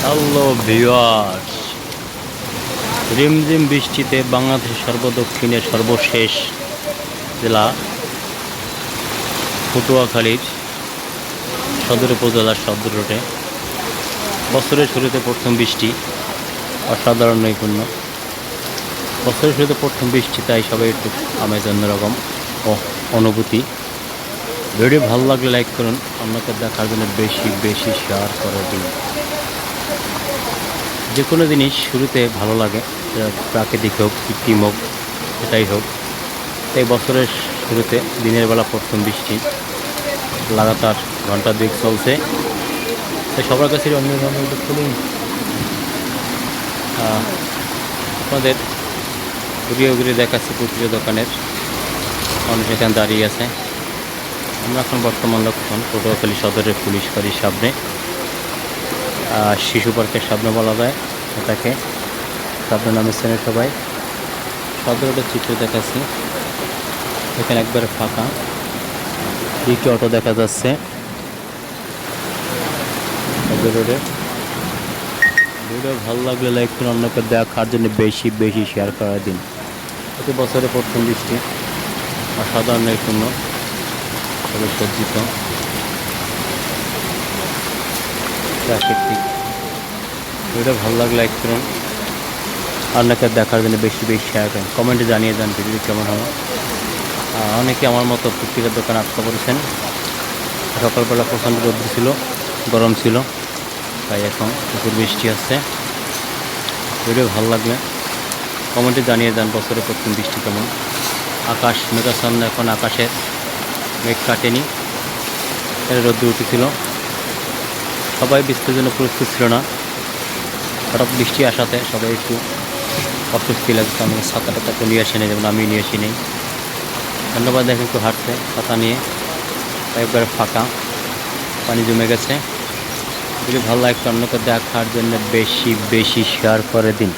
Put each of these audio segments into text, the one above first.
Hello viewers, রিমঝিম বৃষ্টিতে বাংলাদেশের সর্বদক্ষিণের সর্বশেষ জেলা পটুয়াখালীর সদর উপজেলার সদর রোডে বছরের শুরুতে প্রথম বৃষ্টি অসাধারণ নৈপুণ্য। বছরের শুরুতে প্রথম বৃষ্টি, তাই সবাই একটু আমেজ অন্যরকম অনুভূতি। ভিডিও ভালো লাগলে লাইক করুন, অন্যকে দেখার জন্য বেশি বেশি শেয়ার করে দিন। যে কোনো জিনিস শুরুতে ভালো লাগে, সেটা প্রাকৃতিক হোক কৃত্রিম হোক সেটাই হোক। এই বছরের শুরুতে দিনের বেলা প্রথম বৃষ্টি লাগাতার ঘন্টা দুয়েক চলছে, তাই সবার কাছে অন্যরকম একটু খুলুন। আপনাদের ঘুরিয়ে ঘুরিয়ে দেখাচ্ছি প্রতিটা দোকানের মানুষ এখানে দাঁড়িয়ে আছে। আমরা এখন বর্তমান লক্ষণ পটুয়াখালী সদরের পুলিশ ফাঁড়ির সামনে, শিশু পার্কের সামনে বলা যায় এটাকে, সামনে নামেছেন সবাই। সদর রোডের চিত্র দেখাচ্ছি, এখানে একবারে ফাঁকা, দিকে অটো দেখা যাচ্ছে। সদর রোডে ভিডিও ভালো লাগলে লাইক করুন, অন্যকে দেখার জন্য বেশি বেশি শেয়ার করার দিন। প্রতি বছরে প্রথম বৃষ্টি অসাধারণ নৈপুণ্য, সবাই সজ্জিত প্রাকৃতিক। ভিডিও ভালো লাগলে লাইক করুন, অন্যকে দেখার জন্য বেশি বেশি শেয়ার করেন, কমেন্টে জানিয়ে দেন ভিডিও কেমন হলো। অনেকে আমার মতো পুস্তিকার দোকান আটকা পড়েছেন। সকালবেলা প্রচণ্ড রোদ্র ছিল, গরম ছিল, তাই এখন প্রচুর বৃষ্টি আসছে। ভিডিও ভালো লাগলে কমেন্টে জানিয়ে দেন বছরের প্রথম বৃষ্টি কেমন। আকাশ মেঘাচ্ছন্ন, এখন আকাশের মেঘ কাটেনি, রোদ্র উঠেছিল। সবাই বৃষ্টির জন্য প্রস্তুত ছিল না, হঠাৎ বৃষ্টি আসাতে সবাই একটু অস্বস্তি লাগছে। আমি ছাতা টাতা নিয়ে আসি নেই, যেমন আমি নিয়ে আসি নেই। ধন্যবাদ, দেখেন একটু হাঁটতে ছাতা নিয়ে, একবারে ফাঁকা, পানি জমে গেছে। যদি ভালো লাগে অন্যকে দেখার জন্য বেশি বেশি শেয়ার করে দিন।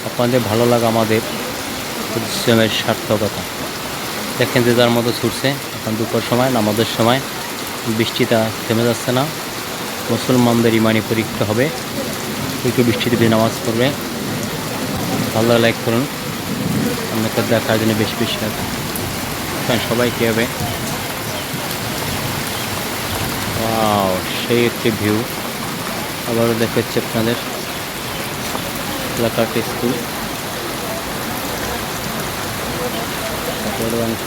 আপনাদের ভালো লাগা আমাদের পরিশ্রমের সার্থকতা। দেখেন যে যার মতো ছুটছে, এখন দুপুর সময় নামাজের সময়, বৃষ্টিটা থেমে যাচ্ছে না। মুসলমানদের ইমানি পরীক্ষা হবে, কেউ বৃষ্টিতে নামাজ পড়বে। ভালো লাগে লাইক করুন, অন্যকে দেখার জন্য বেশি বেশি শেয়ার করুন। সবাই কী হবে, ওয়াও সেই একটি ভিউ। আবারও দেখাচ্ছি আপনাদের এলাকার স্কুল অংশ।